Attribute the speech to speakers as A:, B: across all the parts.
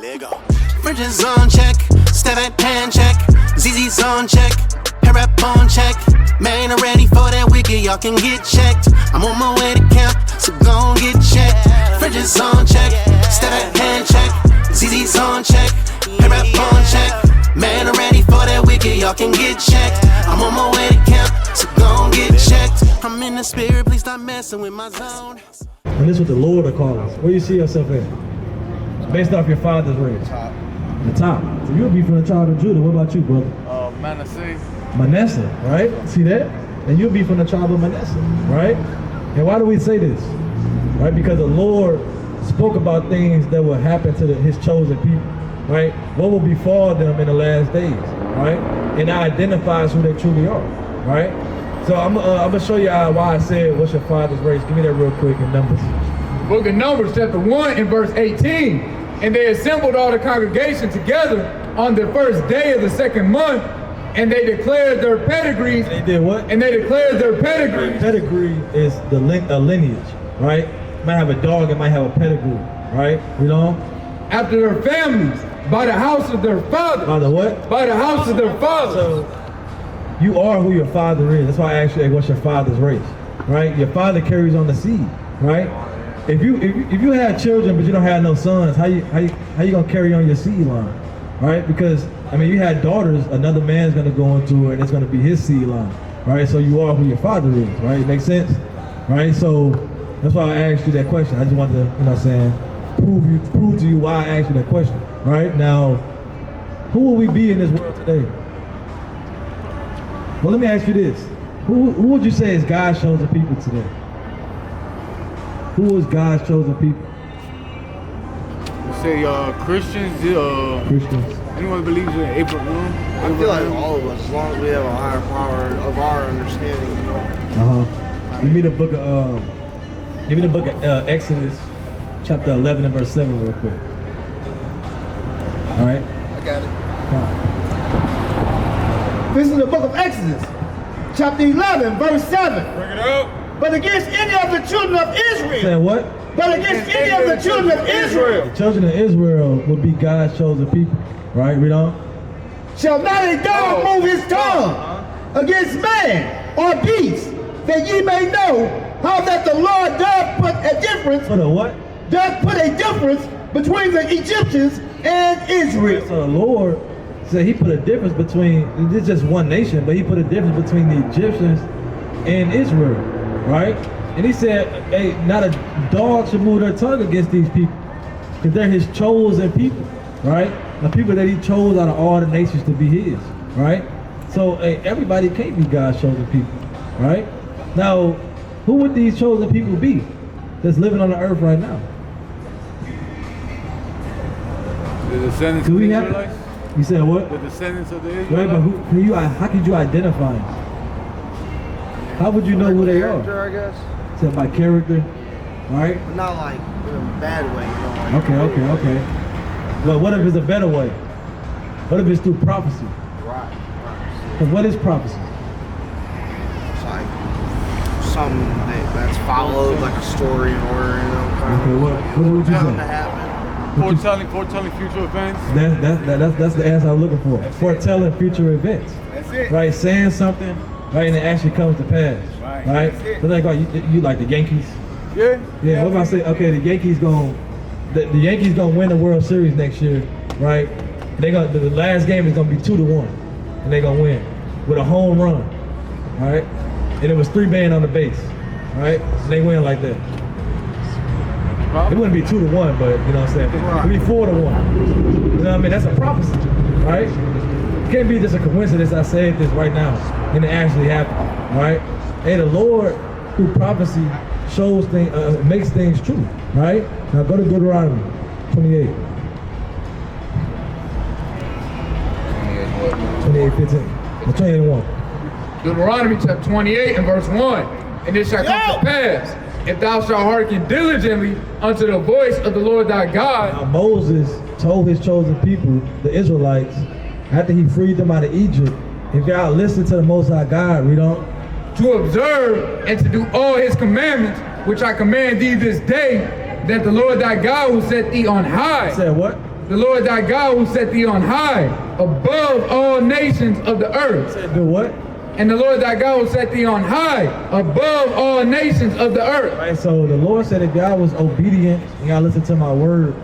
A: Lego. Bridges on check, step at pan check, ZZ's on check, hair up on check. Man, I'm ready for that wicked, y'all can get checked. I'm on my way to camp, so gon' get checked. Bridges on check, step at pan check, ZZ's on check, hair up on check. Man, I'm ready for that wicked, y'all can get checked. I'm on my way to camp, so gon' get checked. I'm in the spirit, please stop messing with my zone.
B: And this is what the Lord will call us. Where you see yourself at? Based off your father's race.
C: Top.
B: The top. So you'll be from the tribe of Judah. What about you, brother?
C: Manasseh.
B: Manasseh, right? See that? And you'll be from the tribe of Manasseh, right? And why do we say this? Right? Because the Lord spoke about things that will happen to his chosen people, right? What will befall them in the last days, right? And that identifies who they truly are, right? So I'm gonna show you why I said, what's your father's race? Give me that real quick in Numbers.
D: Book of Numbers, chapter 1 and verse 18. And they assembled all the congregation together on the first day of the second month, and they declared their pedigrees.
B: They did what?
D: And they declared their pedigrees.
B: Pedigree is a lineage, right? It might have a dog, it might have a pedigree, right? You know?
D: After their families, by the house of their fathers.
B: By the what?
D: By the house of their fathers.
B: So, you are who your father is. That's why I asked you, what's your father's race, right? Your father carries on the seed, right? If you have children but you don't have no sons, how you gonna carry on your seed line, right? Because I mean, you had daughters, another man's gonna go into it, and it's gonna be his seed line, right? So you are who your father is, right? Makes sense, right? So that's why I asked you that question. I just wanted to, you know what I'm saying, prove to you why I asked you that question, right? Now, who will we be in this world today? Well, let me ask you this: who would you say is God's chosen people today? Who is God's chosen people?
C: You say Christians,
B: Christians.
C: anyone believes in Abraham?
E: I feel like all of us, as long as we have a higher power of our understanding.
B: Give me the book of Exodus, chapter 11 and verse 7 real quick. All right?
E: I got it.
B: Come on.
F: This is the book of Exodus, chapter 11, verse 7.
C: Bring it up.
F: But against any of the children of Israel.
B: Saying what?
F: But against any of the children of Israel.
B: The children of Israel will be God's chosen people. Right? Read on.
F: Shall not a dog move his tongue against man or beast, that ye may know how that the Lord doth put a difference.
B: Put a what?
F: Doth put a difference between the Egyptians and Israel.
B: So the Lord said he put a difference between, it's just one nation, but he put a difference between the Egyptians and Israel, right? And he said, hey, not a dog should move their tongue against these people, because they're his chosen people, right? The people that he chose out of all the nations to be his, right? So hey, everybody can't be God's chosen people, right? Now, who would these chosen people be that's living on the earth right now?
C: The descendants
B: Do
C: of
B: we
C: the
B: have?
C: Israelites?
B: You said what?
C: The descendants of the
B: Right,
C: Israelites?
B: but how could you identify them? How would you know who they are?
E: Character, I guess.
B: Said by character, right?
E: But not like in a bad way, you know. Like,
B: Okay. Well, what if it's a better way? What if it's through prophecy?
E: Right.
B: Because what is prophecy?
E: It's like something that's followed, like a story in order, you know. Kind
B: Okay,
E: of
B: what would you
E: bound to
B: say?
E: happen.
C: Foretelling future events.
B: That's the answer I'm looking for. Foretelling future events.
C: That's it.
B: Right, saying something, right, and it actually comes to pass. Right?
C: That's it.
B: So like, you like the Yankees?
C: Yeah.
B: Yeah, what if I say, okay, the Yankees gonna win the World Series next year, right? The last game is gonna be 2-1, and they're gonna win with a home run, right? And it was 3 men on the base, right? And they win like that. It wouldn't be 2-1, but you know what I'm saying? It'd be 4-1. You know what I mean? That's a prophecy, right? It can't be just a coincidence I said this right now and it actually happened, right? Hey, the Lord through prophecy shows things, makes things true, right? Now go to Deuteronomy 28. 28:15. 28:1.
D: Deuteronomy chapter 28 and verse 1. And it shall come to pass, if thou shalt hearken diligently unto the voice of the Lord thy God.
B: Now Moses told his chosen people, the Israelites, after he freed them out of Egypt, if y'all listen to the Most High God, read on.
D: To observe and to do all his commandments, which I command thee this day, that the Lord thy God will set thee on high.
B: Said what?
D: the Lord thy God will set thee on high above all nations of the earth.
B: Do what?
D: And the Lord thy God will set thee on high above all nations of the earth.
B: Right, so the Lord said if y'all was obedient and y'all listen to my word,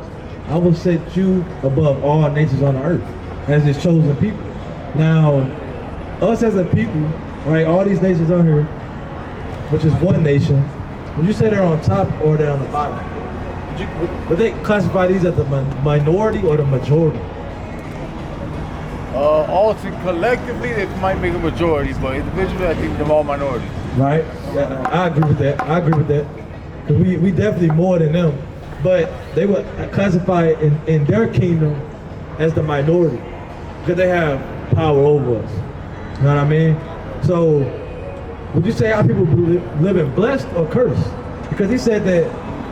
B: I will set you above all nations on the earth as his chosen people. Now, us as a people, right, all these nations on here, which is one nation, would you say they're on top or they're on the bottom? Would they classify these as the minority or the majority?
C: All collectively, they might make a majority, but individually, I think they're all minorities.
B: Right? Yeah, I agree with that. I agree with that. Because we definitely more than them. But they would classify it in their kingdom as the minority. Because they have power over us. You know what I mean? So, would you say our people living blessed or cursed? Because he said that,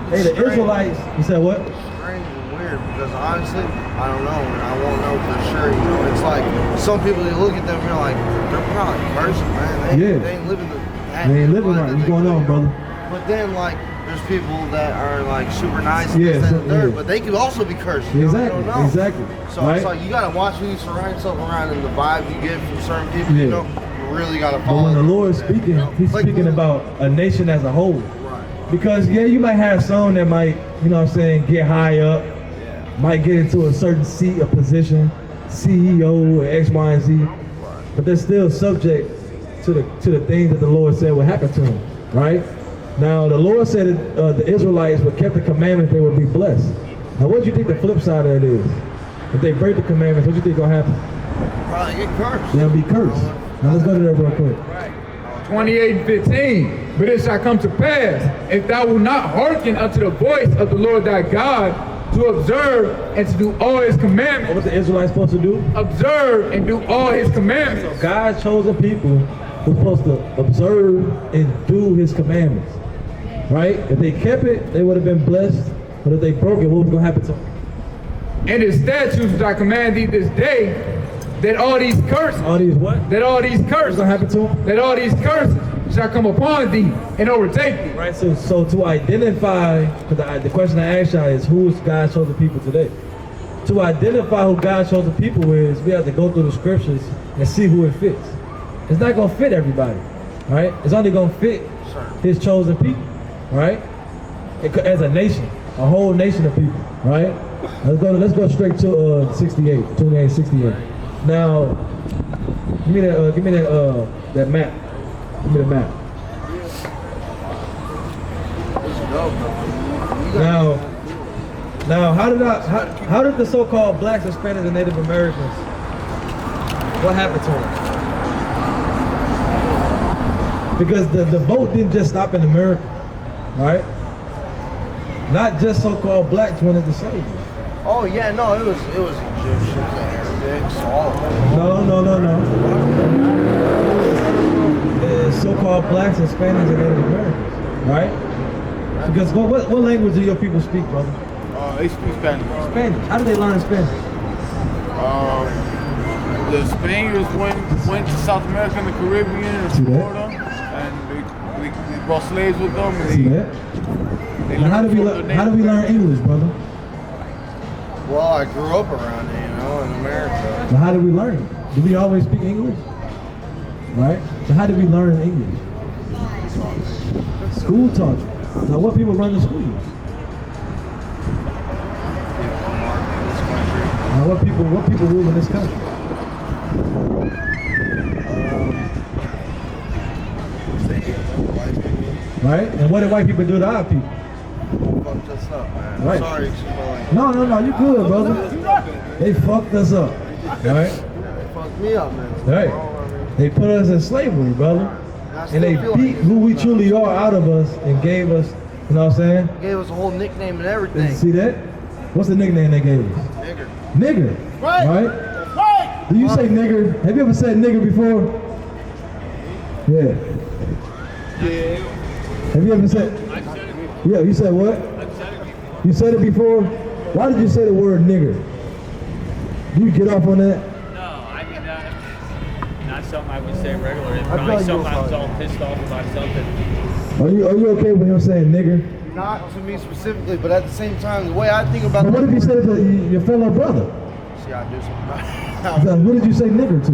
B: hey, the Israelites, he said what?
E: Strange and weird, because honestly, I don't know, and I won't know for sure. You know, it's like some people, you look at them and you're like, they're probably cursing, man. They ain't living
B: they ain't living right. What's going on, brother?
E: But then, like, there's people that are like super nice and this, that, and the third, but they could also be cursed. You
B: exactly,
E: know?
B: exactly.
E: So
B: right?
E: it's like you gotta watch who you surround yourself around and the vibe you get from certain people. You know, you really gotta follow.
B: But when the Lord is speaking, he's like, speaking about a nation as a whole.
E: Right.
B: Because you might have some that might, you know what I'm saying, get high up, might get into a certain seat, a position, CEO or X, Y, and Z, but they're still subject to the things that the Lord said would happen to them, right? Now, the Lord said that the Israelites would kept the commandments, they would be blessed. Now, what do you think the flip side of that is? If they break the commandments, what do you think gonna happen?
E: Probably get cursed.
B: They'll be cursed. Now, let's go to that real quick.
D: 28 and 15. But it shall come to pass, if thou wilt not hearken unto the voice of the Lord thy God, to observe and to do all his commandments.
B: What was the Israelites supposed to do?
D: Observe and do all his commandments.
B: God chosen people were supposed to observe and do his commandments. Right? If they kept it, they would have been blessed. But if they broke it, what was going to happen to them?
D: And his statutes which I command thee this day, that all these curses.
B: All these what?
D: That all these curses.
B: What's going to happen to them?
D: That all these curses shall come upon thee and overtake thee.
B: Right, so to identify, because the question I asked y'all is, who is God's chosen people today? To identify who God's chosen people is, we have to go through the scriptures and see who it fits. It's not going to fit everybody, right? It's only going to fit his chosen people, right? As a nation, a whole nation of people, right? Let's go straight to 28, 68. Now, give me that map. Give me the map. Now, how did the so-called blacks, Hispanics, and Native Americans, what happened to them? Because the vote didn't just stop in America, right? Not just so-called blacks wanted to slavery.
E: Oh yeah, no, it was Egyptians and Arabics, all of them.
B: No. The so-called blacks, Hispanics, and Native Americans, right? Because what language do your people speak, brother?
C: They speak Spanish.
B: Spanish. How did they learn Spanish?
C: The Spaniards went to South America and the Caribbean and Florida, and they brought slaves with them. And
B: See that? Now, how do we learn English, brother?
E: Well, I grew up around it, in America.
B: So how do we learn it? Do we always speak English? Right? So how do we learn English? School taught you. Now what people run the schools? Now what people rule in this country? Right? And what did white people do to our people?
E: Fucked us up, man.
B: Right.
E: Sorry,
B: No, you good, brother. They fucked us up. Right?
E: They fucked me up, man.
B: Right. They put us in slavery, brother. And they beat who we truly are out of us and gave us, you know what I'm saying?
E: Gave us a whole nickname and everything.
B: See that? What's the nickname they gave us?
E: Nigger.
B: Nigger. Right? Do you say nigger? Have you ever said nigger before? Yeah. Have you ever said? Yeah, you said what? You said it before? Why did you say the word nigger? Do you get off on that?
G: No, I mean, not something I would say regularly. Probably something I was all pissed off about something.
B: Are you okay with him saying nigger?
E: Not to me specifically, but at the same time, the way I think about
B: But what if you said to your fellow brother?
E: See, I do something about it.
B: What did you say nigger to?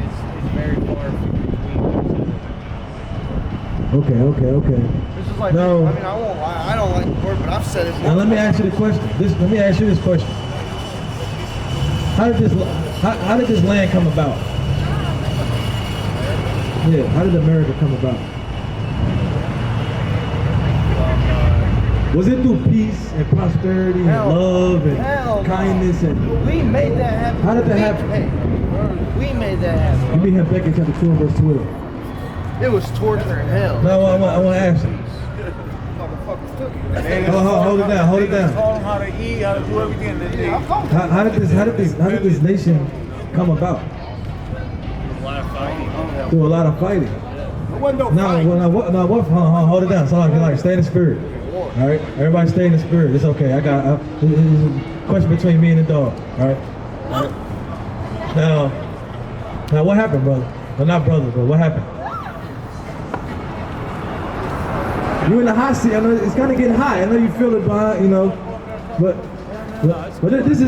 G: It's very far between.
B: Okay.
E: This is like,
B: No.
E: I mean, I won't lie. I don't like the word, but I've said it.
B: Now let me ask you the question. Let me ask you this question. How did this land come about? Yeah, how did America come about? Was it through peace and prosperity and love and kindness and?
E: We made that happen.
B: How did that happen?
E: Hey, we made that happen.
B: You mean Habakkuk chapter 2 and verse 12.
E: It was torture and hell.
B: No, I want to ask you. Hold it down.
C: They taught them how to eat, how to do everything.
B: How did this nation come about?
G: A lot of fighting.
B: Through a lot of fighting. Hold it down. So like stay in the spirit. All right, everybody stay in the spirit. It's okay. I got this is a question between me and the dog. All right. Now what happened, brother? Well, not brother, but what happened? You in the hot seat. I know it's kind of getting hot. I know you feel it behind, but this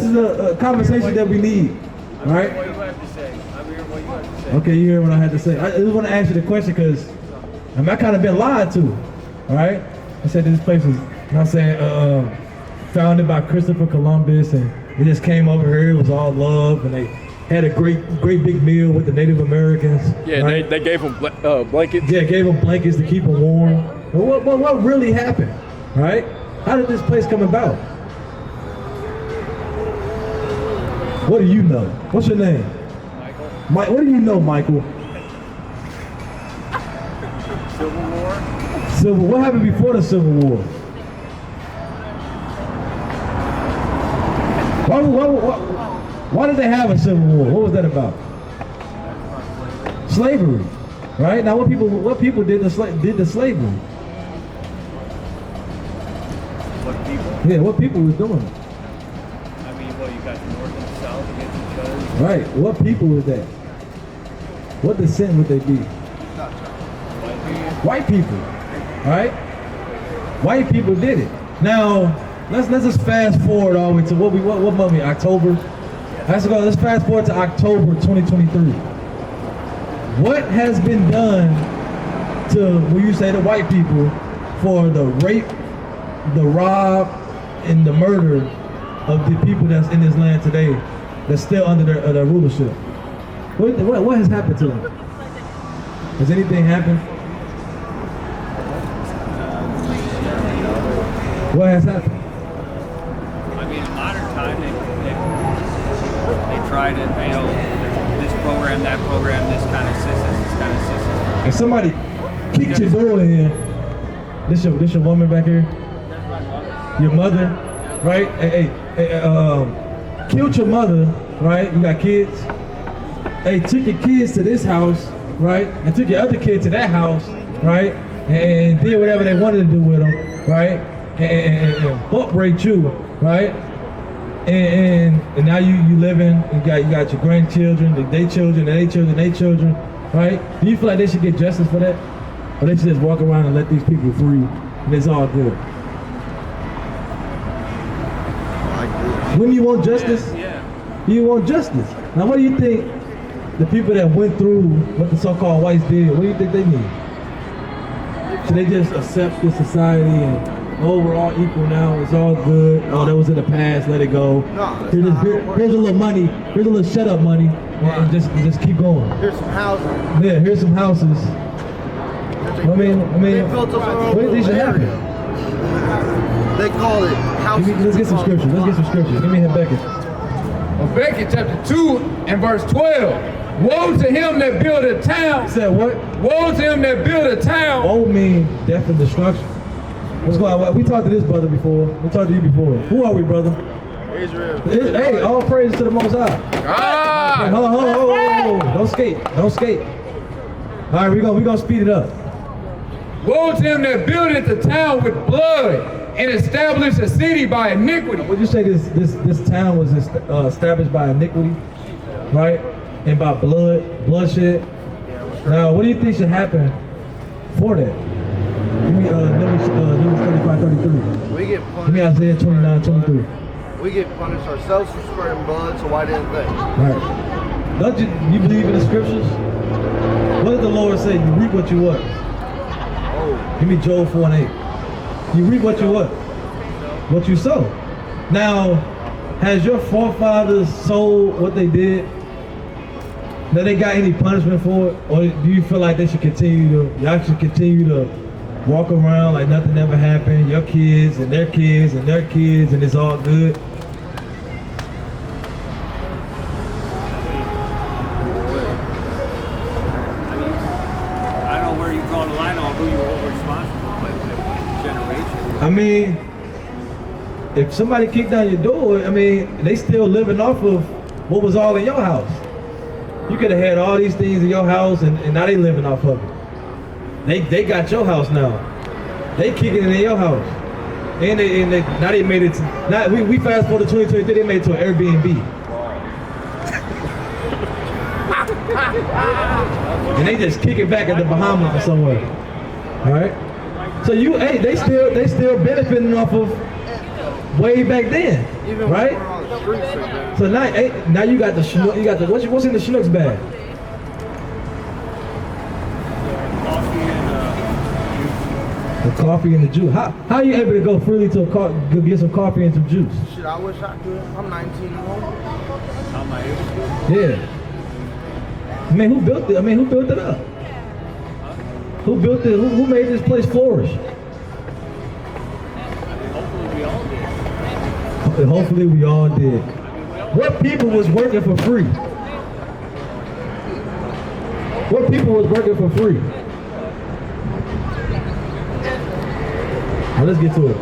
B: is a conversation that we need. All right.
G: What do you have to say? I'm hearing what you have to say.
B: Okay, you hear what I had to say. I just want to ask you the question because I kind of been lied to. All right. I said this place was, founded by Christopher Columbus, and they just came over here. It was all love, and they had a great big meal with the Native Americans.
H: Yeah,
B: right?
H: they gave them blankets.
B: Yeah, gave them blankets to keep them warm. But what really happened, right? How did this place come about? What do you know? What's your name? Michael. What do you know, Michael?
C: Civil War.
B: What happened before the Civil War? Why did they have a Civil War? What was that about? Slavery, right? Now, what people did the slavery?
G: What people?
B: Yeah, what people was doing?
G: I mean, you got the North and the South against each other.
B: Right. What people was that? What descent would they be? White people. Right? White people did it. Now, let's just fast forward all the way to what month? October. Let's fast forward to October 2023. What has been done to, when you say the white people, for the rape, the rob, and the murder of the people that's in this land today, that's still under their rulership? What has happened to them? Has anything happened? What has happened?
G: I mean, in modern time, they try to, this program, that program, this kind of system, this kind of system.
B: If somebody kicked your door in here, this your woman back here? Your mother, right? Killed your mother, right? You got kids. Hey, took your kids to this house, right? And took your other kid to that house, right? And did whatever they wanted to do with them, right? And butt raped you, right? And now you living, you got your grandchildren, their children, right? Do you feel like they should get justice for that? Or they should just walk around and let these people free and it's all good? When you want justice?
G: Yeah.
B: You want justice. Now what do you think the people that went through what the so-called whites did, what do you think they need? Should they just accept this society and we're all equal now, it's all good. Oh, that was in the past, let it go. Here's a little money, here's a little shut up money, and just keep going.
E: Here's some houses.
B: Yeah, here's some houses. I mean,
E: They built up their own
B: what do you think should
E: area.
B: happen?
E: They call it houses.
B: Let's get some scriptures. Give me Habakkuk.
D: Habakkuk chapter 2 and verse 12. Woe to him that build a town.
B: Said what?
D: Woe to him that build a town.
B: Woe means death and destruction. What's going on? We talked to this brother before. We talked to you before. Who are we, brother?
E: Israel.
B: Hey, all praise to the Most High.
D: Ah!
B: Hold on. Don't skate. All right, we gonna speed it up.
D: Woe to him that buildeth the town with blood and established a city by iniquity.
B: Would you say this town was established by iniquity, right? And by bloodshed? Now, what do you think should happen for that? Numbers 35:33.
E: We get
B: Give
E: punished.
B: me Isaiah 29:23.
E: We get punished ourselves for spreading blood, so why didn't they?
B: Right. Don't you believe in the scriptures? What did the Lord say? You reap what you what?
E: Oh,
B: Give me Job 4:8. You reap what you what? What you sow. Now, has your forefathers sold what they did? That they got any punishment for it? Or do you feel like y'all should continue to walk around like nothing ever happened, your kids and their kids and their kids, and it's all good?
G: I don't know where you draw the line on who you're responsible for generation.
B: I mean, if somebody kicked down your door, I mean, they still living off of what was all in your house. You could have had all these things in your house, and now they living off of it. They got your house now. They kicking it in your house, and now they made it. Now we fast forward to 2023. They made it to an Airbnb, and they just kick it back at the Bahamas or somewhere. All right. So they still benefiting off of way back then,
E: even
B: right?
E: when we're on the streets, they do.
B: So now you got the Chinook, what's in the Chinook's bag? The coffee and the juice. How are you able to go freely to go get some coffee and some juice?
E: Shit, I wish I could. I'm 19 years old.
G: How am I able to?
B: Yeah. I mean, who built it? I mean, who built it up? Who built it? Who made this place flourish?
G: Hopefully we all did.
B: Hopefully we all did. What people was working for free? What people was working for free? Now let's get to it.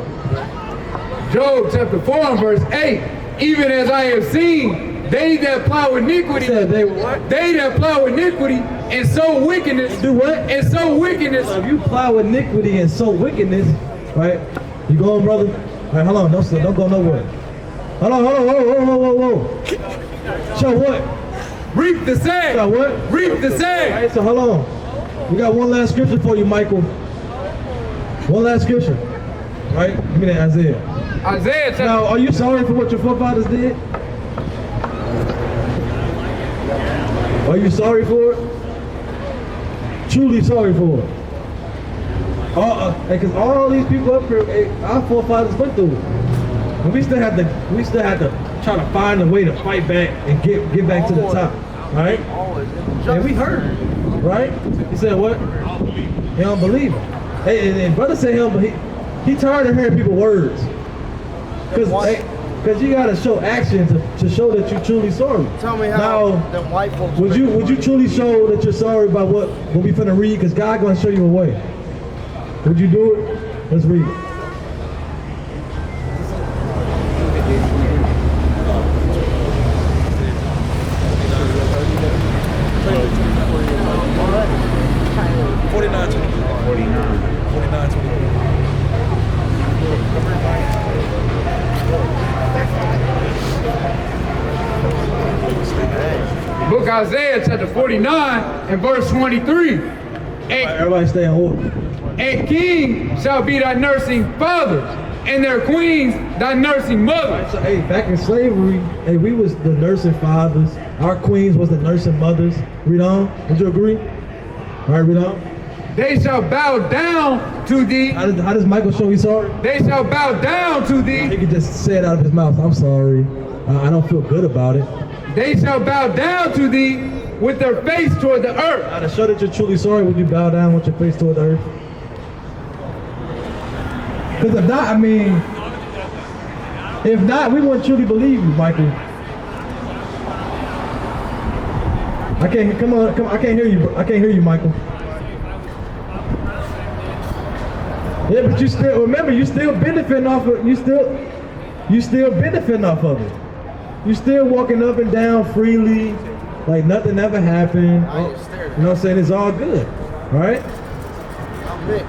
D: Job chapter 4 and verse 8. Even as I have seen, they that plow iniquity,
B: Said they what?
D: they that plow iniquity and sow wickedness,
B: Do what?
D: and sow wickedness.
B: So if you plow iniquity and sow wickedness, right? You going, brother? All right, hold on. Don't go nowhere. Hold on. Whoa. So what?
D: Reap the same.
B: So what?
D: Reap the
B: All
D: same.
B: right, so hold on. We got one last scripture for you, Michael. One last scripture. Right? Give me that Isaiah.
D: Isaiah chapter
B: Now, are you sorry for what your forefathers did? Are you sorry for it? Truly sorry for it? Because all these people up here, our forefathers went through it. And we still have to try to find a way to fight back and get back to the top, right? And we heard, right? He said what? He don't believe it. Hey, and brother said he tired of hearing people's words. Because you gotta show action to show that you're truly sorry.
E: Tell me how
B: Now,
E: them white folks
B: would you truly show that you're sorry about what we finna read? Because God gonna show you a way. Would you do it? Let's read it.
D: book Isaiah chapter 49 and verse 23.
B: Everybody stay in order.
D: A king shall be thy nursing father, and their queens thy nursing mothers.
B: So, hey, back in slavery, hey, we was the nursing fathers. Our queens was the nursing mothers. Read on. Would you agree? All right, read on.
D: They shall bow down to thee.
B: How does Michael show he's sorry?
D: They shall bow down to thee.
B: He could just say it out of his mouth. I'm sorry. I don't feel good about it.
D: They shall bow down to thee with their face toward the earth.
B: Now, to show that you're truly sorry, would you bow down with your face toward the earth? Because if not, we wouldn't truly believe you, Michael. I can't hear you. I can't hear you, Michael. Yeah, but you still benefiting off of you still benefiting off of it. You still walking up and down freely, like nothing ever happened. You know what I'm saying? It's all good, right?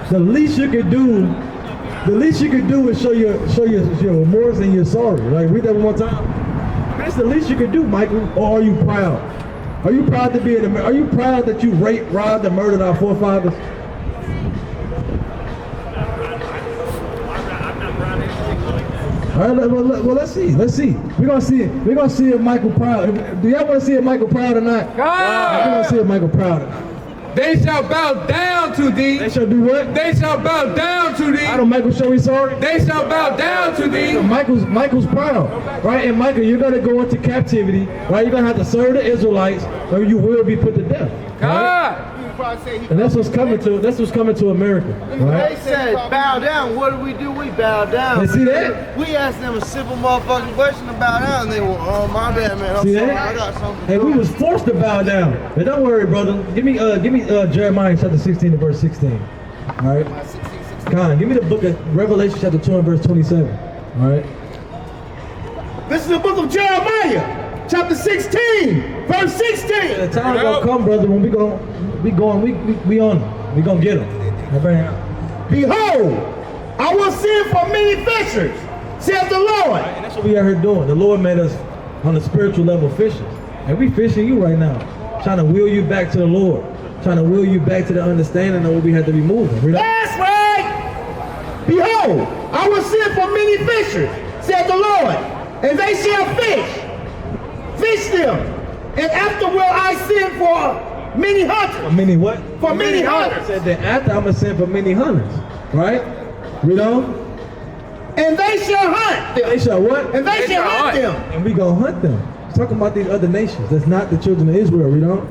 B: The least you could do is show your remorse and you're sorry. Like, read that one more time. That's the least you could do, Michael. Or are you proud? Are you proud to be are you proud that you raped, robbed, and murdered our forefathers? All right, well, let's see. We're gonna see if Michael Proud. Do y'all want to see if Michael Proud or not? We're gonna see if Michael Proud.
D: They shall bow down to thee.
B: They shall do what?
D: They shall bow down to thee.
B: I don't Michael show he's sorry.
D: They shall bow down to thee.
B: So Michael's proud, right? And Michael, you're gonna go into captivity, right? You're gonna have to serve the Israelites, or you will be put to death. Right? And that's what's coming to America, right?
E: They said bow down. What do? We bow down.
B: You see that?
E: We asked them a simple motherfucking question to bow down, and they were, oh my bad, man. I'm
B: See
E: sorry.
B: that?
E: I got something.
B: Hey, we was forced to bow down. But don't worry, brother. Give me Jeremiah chapter 16 and verse 16. All right. Con, give me the book of Revelation chapter 2 and verse 27. All right.
F: This is the book of Jeremiah, chapter 16, verse 16.
B: The time gonna come, brother, when we on them. We gonna get them.
F: Behold, I will send for many fishers, saith the Lord.
B: And that's what we out here doing. The Lord made us on a spiritual level fishers. And we fishing you right now. Trying to wheel you back to the Lord. Trying to wheel you back to the understanding of what we have to be moving. You know?
F: That's right. Behold, I will send for many fishers, saith the Lord, and they shall fish them. And after will I send for many hunters.
B: For many what?
F: For many hunters.
B: Said that after I'm gonna send for many hunters. Right? Read on.
F: And they shall hunt them.
B: They shall what?
F: And they shall hunt them.
B: And we gonna hunt them. He's talking about these other nations. That's not the children of Israel. Read on.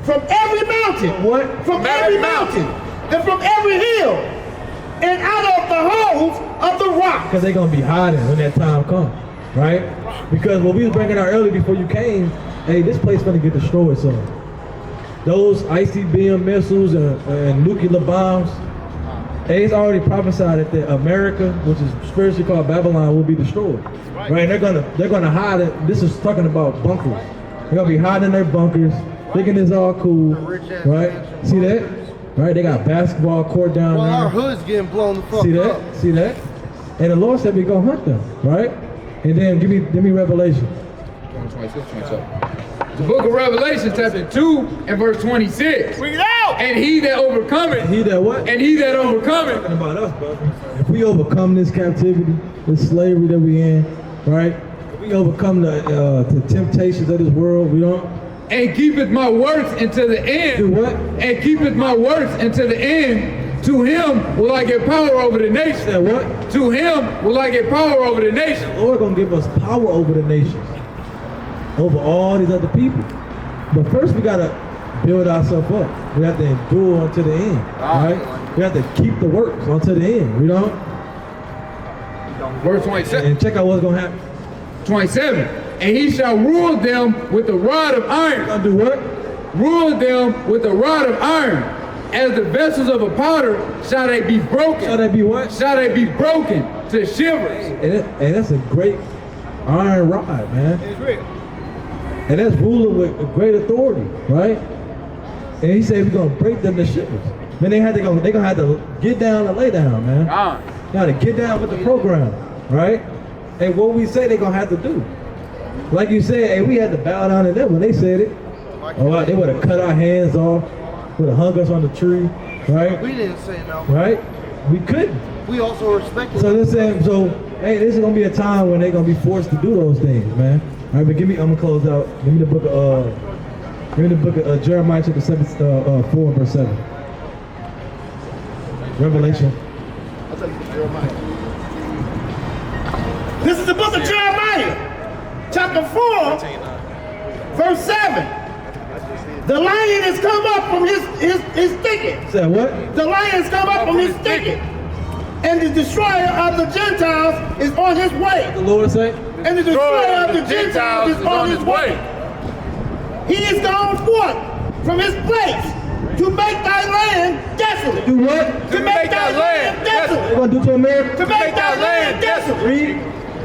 F: From every mountain.
B: What?
F: From every mountain. And from every hill. And out of the holes of the rock.
B: Because they're gonna be hiding when that time comes. Right? Because what we was bringing out earlier before you came, hey, this place gonna get destroyed soon. Those ICBM missiles and nuclear bombs, it's already prophesied that America, which is spiritually called Babylon, will be destroyed. Right? They're gonna hide it. This is talking about bunkers. They're gonna be hiding in their bunkers, thinking it's all cool. Right? See that? Right? They got basketball court down there.
E: Well, our hood's getting blown the fuck
B: See that?
E: up.
B: See that? And the Lord said we gonna hunt them. Right? And then give me Revelation.
D: 27. The book of Revelation, chapter 2 and verse 26.
F: Bring it out!
D: And he that overcometh.
B: He that what?
D: And he that overcometh.
B: Talking about us, brother. If we overcome this captivity, this slavery that we in, right? If we overcome the temptations of this world, we don't.
D: And keepeth my works until the end.
B: Do what?
D: And keepeth my works until the end. To him will I give power over the nation.
B: That what?
D: To him will I give power over the nation.
B: The Lord gonna give us power over the nations, over all these other people. But first we gotta build ourselves up. We have to endure until the end, right? We have to keep the works until the end, you know?
D: Verse 27.
B: And check out what's gonna happen.
D: 27. And he shall rule them with a rod of iron.
B: Gonna do what?
D: Rule them with a rod of iron. As the vessels of a potter shall they be broken.
B: Shall they be what?
D: Shall they be broken to shivers.
B: And that's a great iron rod, man. And that's ruling with great authority, right? And he said we're gonna break them to shivers. Man, they're gonna have to get down and lay down, man. They gotta get down with the program, right? And what we say they're gonna have to do. Like you said, hey, we had to bow down to them when they said it. Oh, they would have cut our hands off, would have hung us on the tree, right?
E: We didn't say no.
B: Right? We couldn't.
E: We also respected
B: So this hey, this is gonna be a time when they're gonna be forced to do those things, man. All right, but I'm gonna close out. Give me the book of Jeremiah chapter 7, 4 and verse 7. Revelation.
F: This is the book of Jeremiah, chapter 4, verse 7. The lion has come up from his thicket.
B: Say what?
F: The lion has come up from his thicket. And the destroyer of the Gentiles is on his way.
B: The Lord say?
F: And the destroyer of the Gentiles is on his way. He is gone forth from his place to make thy land desolate.
B: Do what?
F: To make thy land
B: What
F: desolate.
B: you gonna do to America?
F: To make thy land desolate.
B: Read.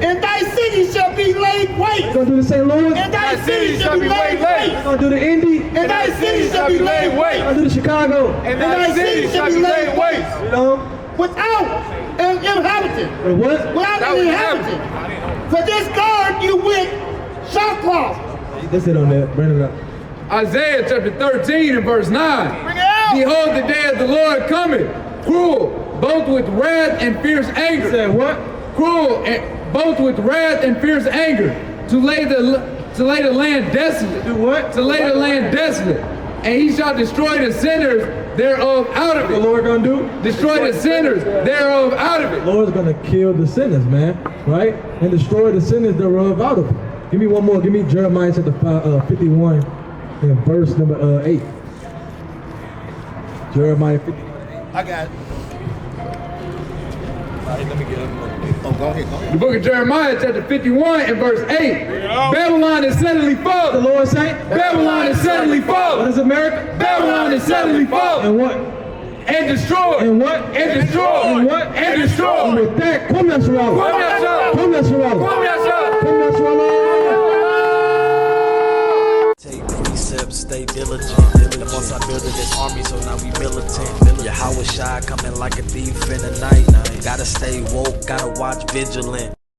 F: And thy city shall be laid
B: You
F: waste.
B: gonna do the St. Louis?
F: And thy city shall be laid waste.
B: You gonna do the Indy?
F: And thy city shall be laid
B: You
F: waste.
B: gonna do the Chicago?
F: And thy city shall be laid waste.
B: You know?
F: Without an inhabitant.
B: Wait, what?
F: Without an inhabitant. For this guard you with sackcloth.
B: That's it on that. Bring it up.
D: Isaiah chapter 13 and verse 9.
F: Bring it out.
D: Behold, the day of the Lord cometh, cruel, both with wrath and fierce anger.
B: Say what?
D: Cruel and both with wrath and fierce anger, to lay the land desolate.
B: Do what?
D: To lay the land desolate. And he shall destroy the sinners thereof out of it.
B: What the Lord gonna do?
D: Destroy the sinners thereof out of it.
B: The Lord's gonna kill the sinners, man, right? And destroy the sinners thereof out of it. Give me one more. Give me Jeremiah chapter 51 and verse number 8. Jeremiah 51.
E: I got it.
B: Let me get it.
E: Oh, go ahead.
D: The book of Jeremiah, chapter 51 and verse 8. Babylon is suddenly
B: The
D: fallen.
B: Lord say,
D: Babylon is suddenly
B: what
D: fallen.
B: is America?
D: Babylon is suddenly fallen.
B: And what?
D: And destroyed.
B: And what?
D: And destroyed.
B: And what?
D: And
B: And
D: destroyed.
B: with that, come let's roll.
D: Come let's roll.
B: Come let's roll.
D: Come let's roll.
B: Come let's roll.
H: Take precepts, stay diligent. The most I built this army, so now we militant. Yahweh Shai coming like a thief in the night. Gotta stay woke, gotta watch vigilant.